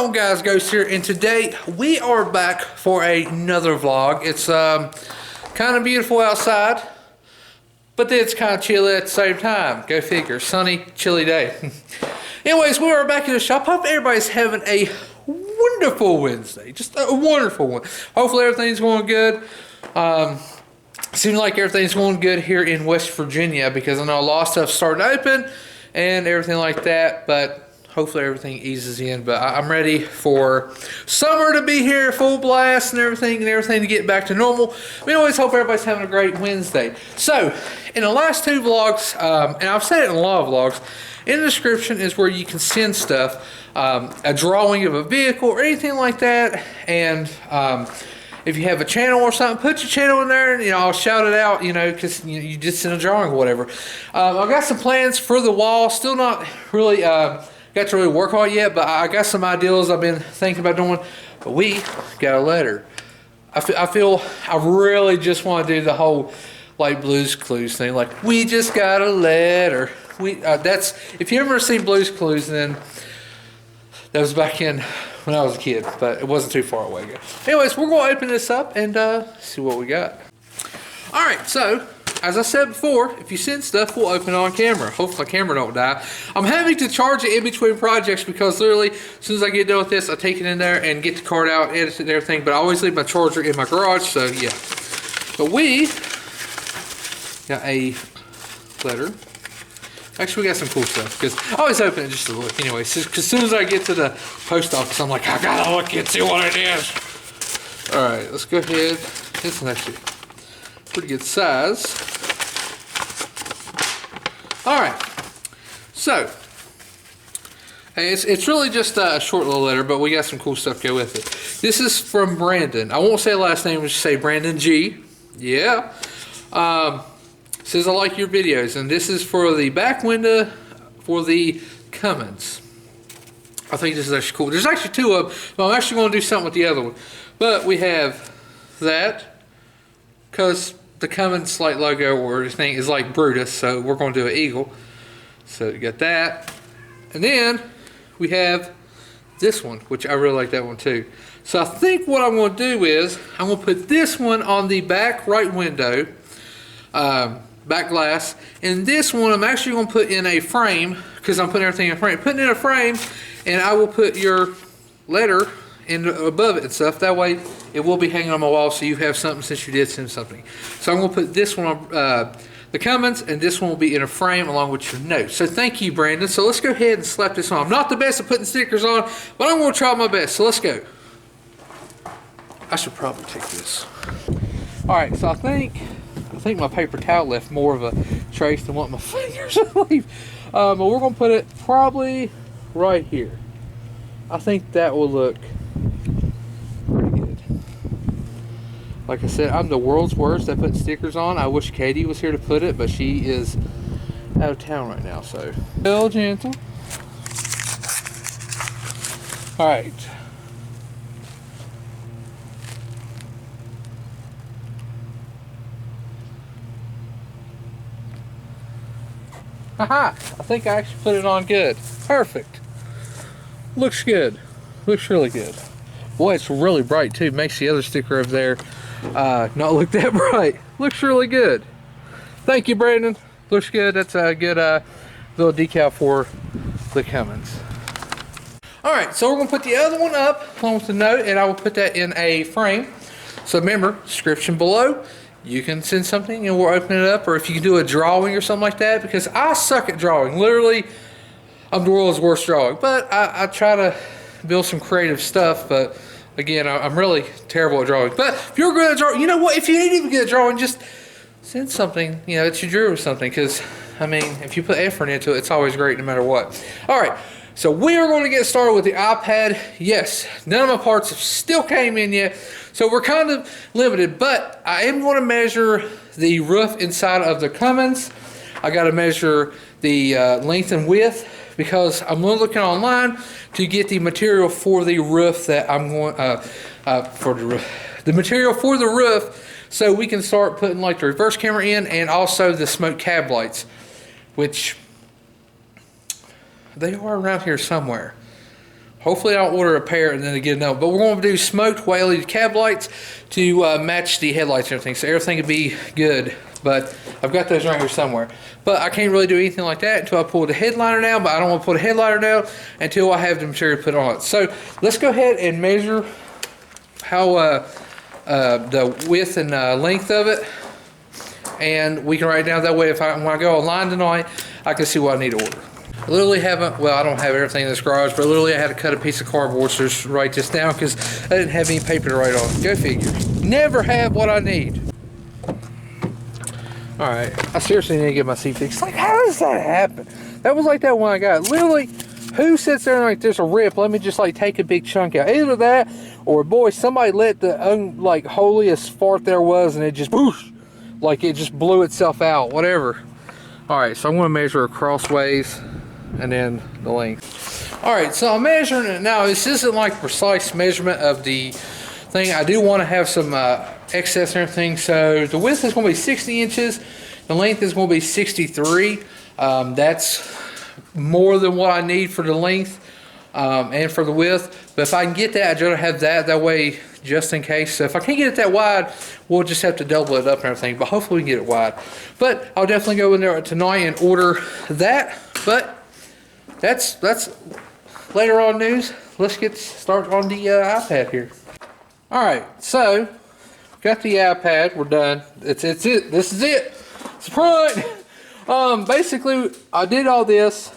on, guys? Ghost here, and today we are back for another vlog. It's kind of beautiful outside, but then it's kind of chilly at the same time. Go figure. Sunny, chilly day. Anyways, we are back in the shop. Hope everybody's having a wonderful Wednesday. Just a wonderful one. Hopefully everything's going good. Seems like everything's going good here in West Virginia, because I know a lot of stuff's starting to open and everything like that, but hopefully everything eases in. But I'm ready for summer to be here, full blast and everything to get back to normal. We always hope everybody's having a great Wednesday. So, in the last two vlogs, and I've said it in a lot of vlogs, in the description is where you can send stuff, a drawing of a vehicle or anything like that, and if you have a channel or something, put your channel in there, and I'll shout it out, because you just send a drawing or whatever. I've got some plans for the wall, still not really got to really work on it yet, but I got some ideas I've been thinking about doing. But we got a letter. I feel I really just want to do the whole like Blue's Clues thing, like we just got a letter. That's, if you ever seen Blue's Clues, then that was back in when I was a kid, but it wasn't too far away ago. Anyways, we're going to open this up and see what we got. All right, so as I said before, if you send stuff, we'll open it on camera. Hopefully the camera don't die. I'm having to charge it in between projects because literally, as soon as I get done with this, I take it in there and get the card out, edit it and everything, but I always leave my charger in my garage, so yeah. But we got a letter. Actually, we got some cool stuff, because I always open it just to look anyway. Because as soon as I get to the post office, I'm like, I gotta look and see what it is. All right, let's go ahead. This is actually pretty good size. All right, so it's really just a short little letter, but we got some cool stuff to go with it. This is from Brandon. I won't say last name, just say Brandon G. Yeah. Says, I like your videos, and this is for the back window for the Cummins. I think this is actually cool. There's actually two of them, but I'm actually going to do something with the other one. But we have that, because the Cummins like logo or thing is like Brutus, so we're going to do an eagle. So you got that, and then we have this one, which I really like that one too. So I think what I'm going to do is I'm going to put this one on the back right window. Back glass, and this one I'm actually going to put in a frame, because I'm putting everything in a frame. Putting it in a frame, and I will put your letter in above it and stuff. That way it will be hanging on my wall, so you have something since you did send something. So I'm going to put this one on the Cummins, and this one will be in a frame along with your note. So thank you, Brandon. So let's go ahead and slap this on. I'm not the best at putting stickers on, but I'm going to try my best. So let's go. I should probably take this. All right, so I think my paper towel left more of a trace than what my fingers leave. But we're going to put it probably right here. I think that will look pretty good. Like I said, I'm the world's worst at putting stickers on. I wish Katie was here to put it, but she is out of town right now, so. Real gentle. All right. Haha, I think I actually put it on good. Perfect. Looks good. Looks really good. Boy, it's really bright too. Makes the other sticker over there not look that bright. Looks really good. Thank you, Brandon. Looks good. That's a good little decal for the Cummins. Alright, so we're going to put the other one up along with the note, and I will put that in a frame. So remember, description below. You can send something and we'll open it up, or if you can do a drawing or something like that, because I suck at drawing. Literally, I'm the world's worst drawing. But I try to build some creative stuff, but again, I'm really terrible at drawing. But if you're good at drawing, you know what? If you ain't even good at drawing, just send something, that you drew or something, because, I mean, if you put effort into it, it's always great no matter what. All right, so we are going to get started with the iPad. Yes, none of my parts have still came in yet. So we're kind of limited, but I am going to measure the roof inside of the Cummins. I got to measure the length and width, because I'm looking online to get the material for the roof that I'm going the material for the roof, so we can start putting like the reverse camera in, and also the smoke cab lights, which they are around here somewhere. Hopefully I don't order a pair and then again no. But we're going to do smoked white LED cab lights to match the headlights and everything. So everything will be good. But I've got those right here somewhere. But I can't really do anything like that until I pull the headliner down. But I don't want to pull the headliner down until I have the material put on it. So let's go ahead and measure how the width and length of it. And we can write it down that way. When I go online tonight, I can see what I need to order. I literally haven't, well, I don't have everything in this garage, but literally I had to cut a piece of cardboard to just write this down because I didn't have any paper to write on. Go figure. Never have what I need. Alright, I seriously need to get my seat fixed. Like, how does that happen? That was like that one I got. Literally, who sits there and like, there's a rip, let me just like take a big chunk out. Either that, or boy, somebody let the holiest fart there was and it just whoosh, like it just blew itself out, whatever. Alright, so I'm going to measure crossways and then the length. Alright, so I'm measuring it now. This isn't like precise measurement of the thing. I do want to have some excess and everything. So the width is going to be 60 inches. The length is going to be 63. That's more than what I need for the length and for the width. But if I can get that, I'd rather have that way just in case. So if I can't get it that wide, we'll just have to double it up and everything. But hopefully we can get it wide. But I'll definitely go in there tonight and order that. But that's later on news. Let's get started on the iPad here. Alright, so got the iPad, we're done. It's it. This is it. It's the front. Basically I did all this.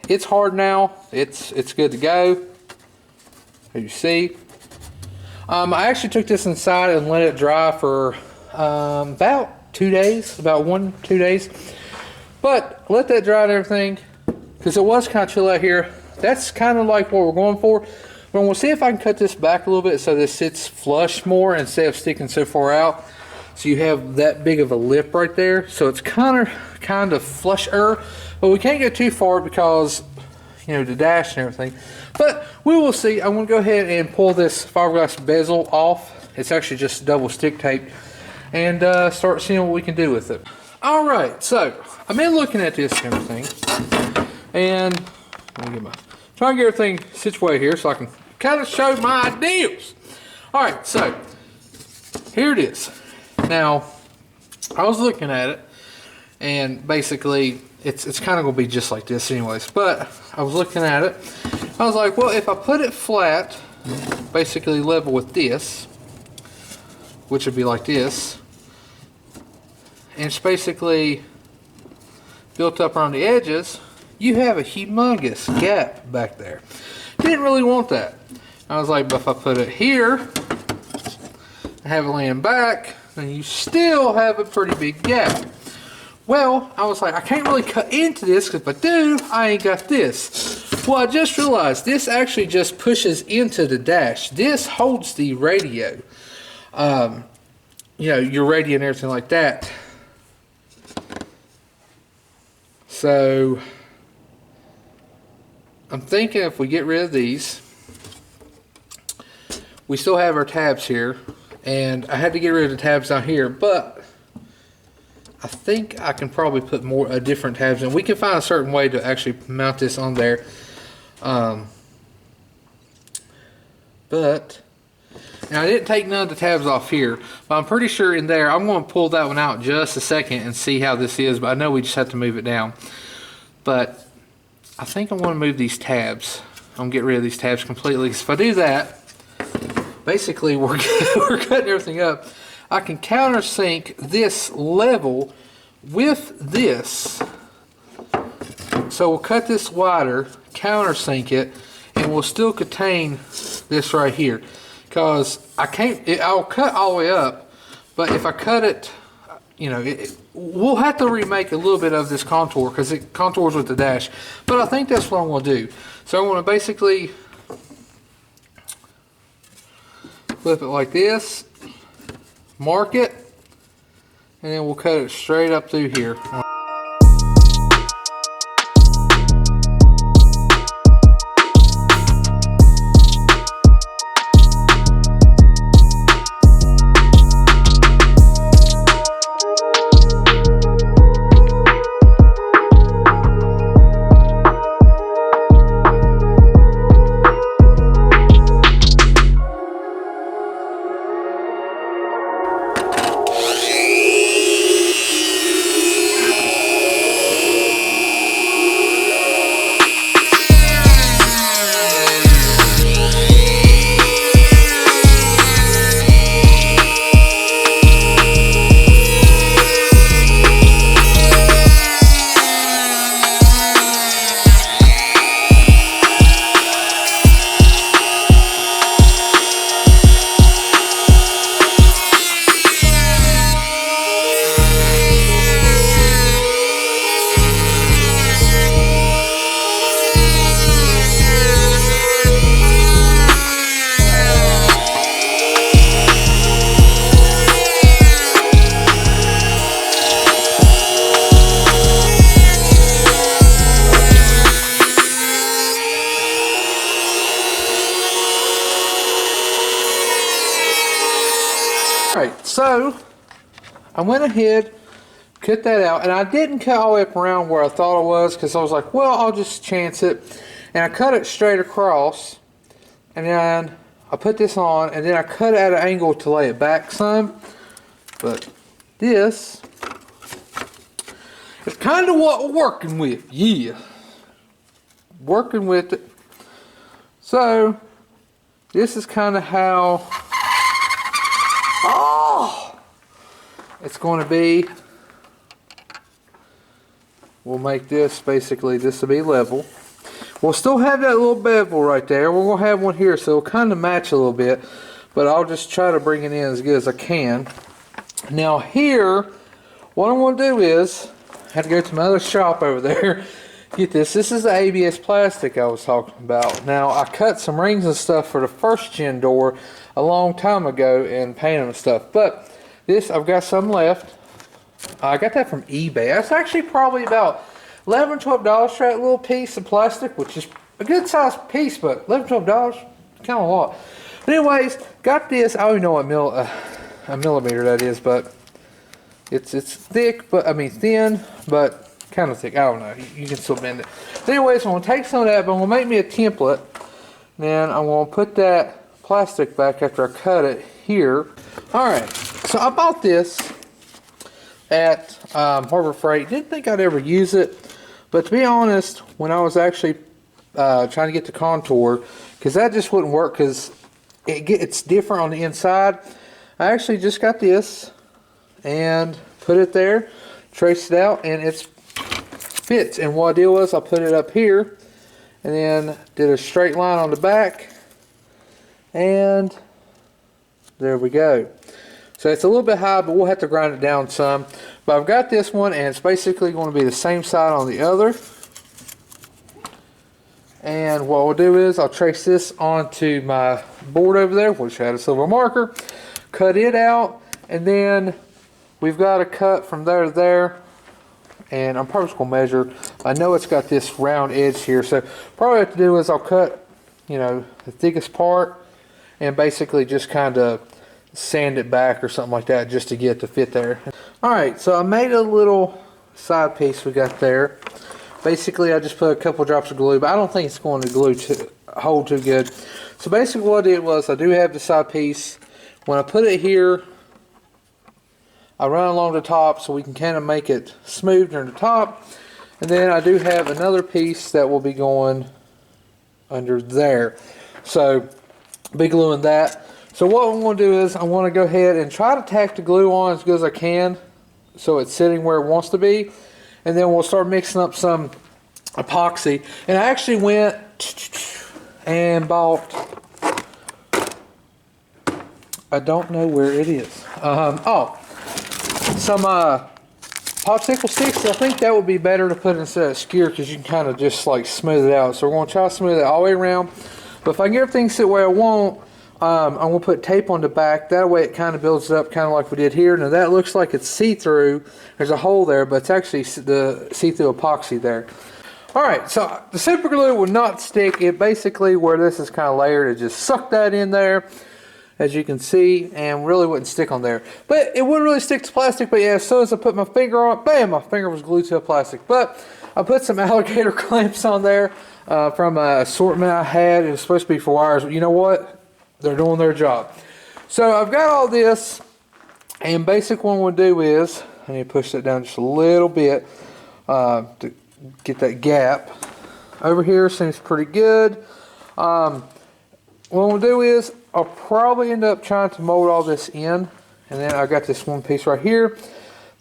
It's hard now. It's good to go. As you see. I actually took this inside and let it dry for about 2 days. About 1-2 days. But let that dry and everything. Because it was kind of chill out here. That's kind of like what we're going for. But we'll see if I can cut this back a little bit so this sits flush more instead of sticking so far out. So you have that big of a lip right there. So it's kind of flusher. But we can't go too far because, you know, the dash and everything. But we will see. I'm going to go ahead and pull this fiberglass bezel off. It's actually just double stick tape. And start seeing what we can do with it. Alright, so I've been looking at this and everything. And let me get trying to get everything situated here so I can kind of show my ideals. Alright, so here it is. Now, I was looking at it and basically it's kind of going to be just like this anyways. But I was looking at it. I was like, well, if I put it flat, basically level with this, which would be like this, and it's basically built up around the edges, you have a humongous gap back there. Didn't really want that. I was like, but if I put it here and have it laying back, then you still have a pretty big gap. Well, I was like, I can't really cut into this because if I do, I ain't got this. Well, I just realized this actually just pushes into the dash. This holds the radio. You know, your radio and everything like that. So I'm thinking if we get rid of these, we still have our tabs here, and I had to get rid of the tabs down here, but I think I can probably put more different tabs in. We can find a certain way to actually mount this on there. But and I didn't take none of the tabs off here, but I'm pretty sure in there, I'm going to pull that one out in just a second and see how this is, but I know we just have to move it down. But I think I want to move these tabs. I'm going to get rid of these tabs completely, because if I do that, basically we're cutting everything up. I can countersink this level with this. So we'll cut this wider, countersink it, and we'll still contain this right here. Because I'll cut all the way up, but if I cut it, you know, we'll have to remake a little bit of this contour because it contours with the dash. But I think that's what I'm going to do. So I'm going to basically flip it like this, mark it, and then we'll cut it straight up through here. so I went ahead, cut that out, and I didn't cut all the way up around where I thought it was, because I was like, well, I'll just chance it. And I cut it straight across, and then I put this on, and then I cut it at an angle to lay it back some. But this is kind of what we're working with. Yeah. Working with it. So, this is kind of how it's going to be. We'll make this, basically, this will be level. We'll still have that little bevel right there. We're going to have one here, so it'll kind of match a little bit. But I'll just try to bring it in as good as I can. Now here, what I'm going to do is, I had to go to my other shop over there. Get this. This is the ABS plastic I was talking about. Now, I cut some rings and stuff for the first gen door a long time ago and painted them and stuff. But this, I've got some left. I got that from eBay. That's actually probably about $11, $12 for that little piece of plastic, which is a good sized piece, but $11, $12, kind of a lot. But anyways, got this. I don't even know what a millimeter that is, but it's thick, but I mean thin, but kind of thick. I don't know. You can still bend it. But anyways, I'm going to take some of that, but I'm going to make me a template. Then I'm going to put that plastic back after I cut it here. Alright, so I bought this at Harbor Freight. Didn't think I'd ever use it, but to be honest, when I was actually trying to get the contour, because that just wouldn't work, because it's different on the inside. I actually just got this and put it there, traced it out, and it fits. And what I did was I put it up here and then did a straight line on the back, and there we go. So it's a little bit high, but we'll have to grind it down some. But I've got this one, and it's basically going to be the same side on the other. And what we'll do is I'll trace this onto my board over there, which had a silver marker, cut it out, and then we've got a cut from there to there. And I'm probably just going to measure. I know it's got this round edge here, so probably what I have to do is I'll cut, you know, the thickest part and basically just kind of sand it back or something like that just to get it to fit there. Alright, so I made a little side piece we got there. Basically, I just put a couple drops of glue, but I don't think it's going to hold too good. So basically what I did was, I do have the side piece. When I put it here, I run along the top so we can kind of make it smooth during the top. And then I do have another piece that will be going under there. So, be gluing that. So what I'm going to do is, I want to go ahead and try to tack the glue on as good as I can, so it's sitting where it wants to be. And then we'll start mixing up some epoxy. And I actually went and bought, I don't know where it is. Some popsicle sticks. I think that would be better to put instead of skewer, because you can kind of just like smooth it out. So we're going to try to smooth it all the way around. But if I can get everything sit where I want, I'm going to put tape on the back. That way it kind of builds up, kind of like we did here. Now that looks like it's see-through. There's a hole there, but it's actually the see-through epoxy there. Alright, so the super glue will not stick. It basically, where this is kind of layered, it just sucked that in there, as you can see, and really wouldn't stick on there. But it would really stick to plastic. But yeah, as soon as I put my finger on it, bam, my finger was glued to a plastic. But I put some alligator clamps on there from an assortment I had. It was supposed to be for wires, but you know what? They're doing their job. So I've got all this, and basically what I'm going to do is, I need to push that down just a little bit to get that gap. Over here seems pretty good. What I'm going to do is, I'll probably end up trying to mold all this in, and then I got this one piece right here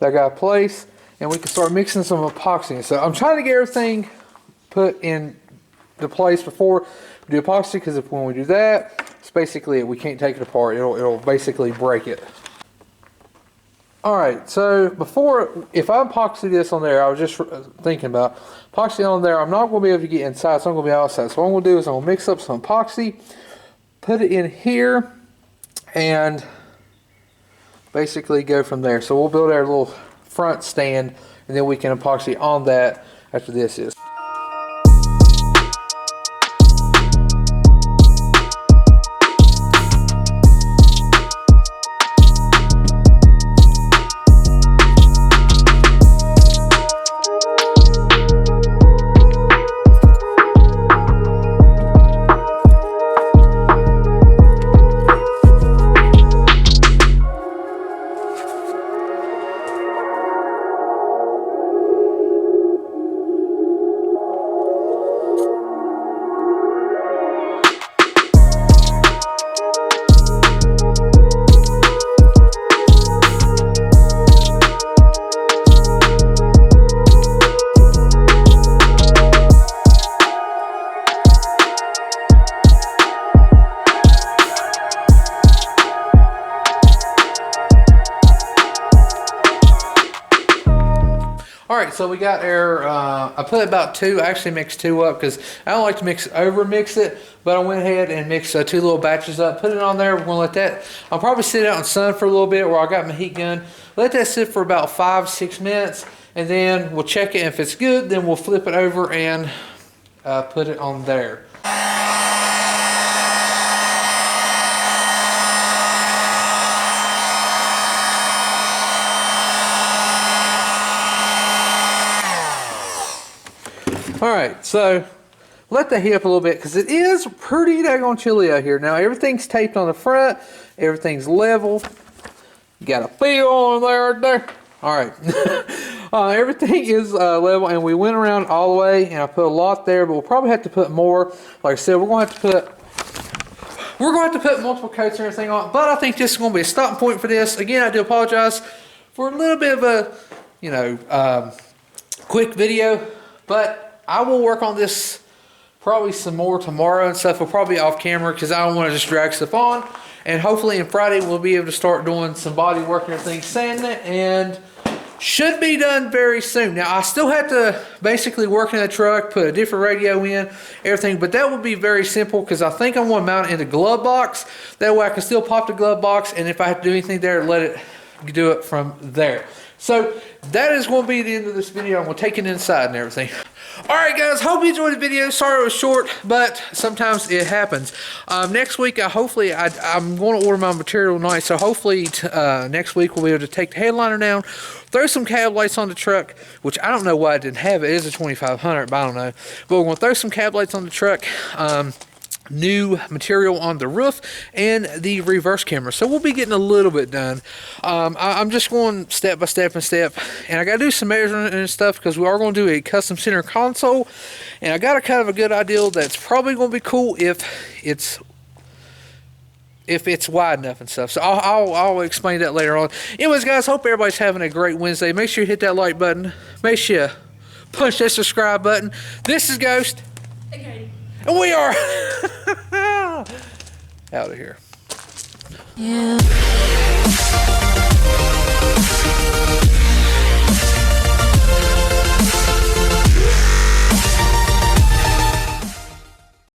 that I got to place, and we can start mixing some epoxy. So I'm trying to get everything put in the place before we do epoxy, because if when we do that, it's basically we can't take it apart. It'll basically break it. Alright, so if I epoxy this on there, I was just thinking about epoxy on there, I'm not going to be able to get inside, so I'm going to be outside. So what I'm going to do is I'm going to mix up some epoxy, put it in here, and basically go from there. So we'll build our little front stand, and then we can epoxy on that after this is. so we got our, I put about 2, I actually mixed 2 up because I don't like to over mix it, but I went ahead and mixed 2 little batches up, put it on there. We're gonna let that, I'll probably sit out in the sun for a little bit where I got my heat gun. Let that sit for about 5-6 minutes, and then we'll check it. If it's good, then we'll flip it over and put it on there. All right, so let that heat up a little bit because it is pretty daggone chilly out here. Now everything's taped on the front, everything's level. You got a feel on there. All right, everything is level, and we went around all the way, and I put a lot there, but we'll probably have to put more. Like I said, we're going to have to put multiple coats and everything on. But I think this is going to be a stopping point for this. Again, I do apologize for a little bit of a, quick video, but I will work on this probably some more tomorrow and stuff. We'll probably be off camera because I don't want to just drag stuff on. And hopefully on Friday we'll be able to start doing some body work and everything, sanding it, and should be done very soon. Now I still have to basically work in the truck, put a different radio in, everything, but that would be very simple because I think I'm going to mount it in the glove box. That way I can still pop the glove box, and if I have to do anything there, let it do it from there. So that is going to be the end of this video. I'm going to take it inside and everything. Alright guys, hope you enjoyed the video. Sorry it was short, but sometimes it happens. Next week, I'm going to order my material tonight, so hopefully next week we'll be able to take the headliner down, throw some cab lights on the truck, which I don't know why I didn't have it. It is a 2500, but I don't know. But we're going to throw some cab lights on the truck. New material on the roof and the reverse camera, so we'll be getting a little bit done. I'm just going step by step, and I gotta do some measuring and stuff because we are going to do a custom center console, and I got a kind of a good idea that's probably going to be cool if it's wide enough and stuff. So I'll explain that later on. Anyways guys, hope everybody's having a great Wednesday. Make sure you hit that like button, make sure you punch that subscribe button. This is Ghost. Okay. And we are out of here. Yeah.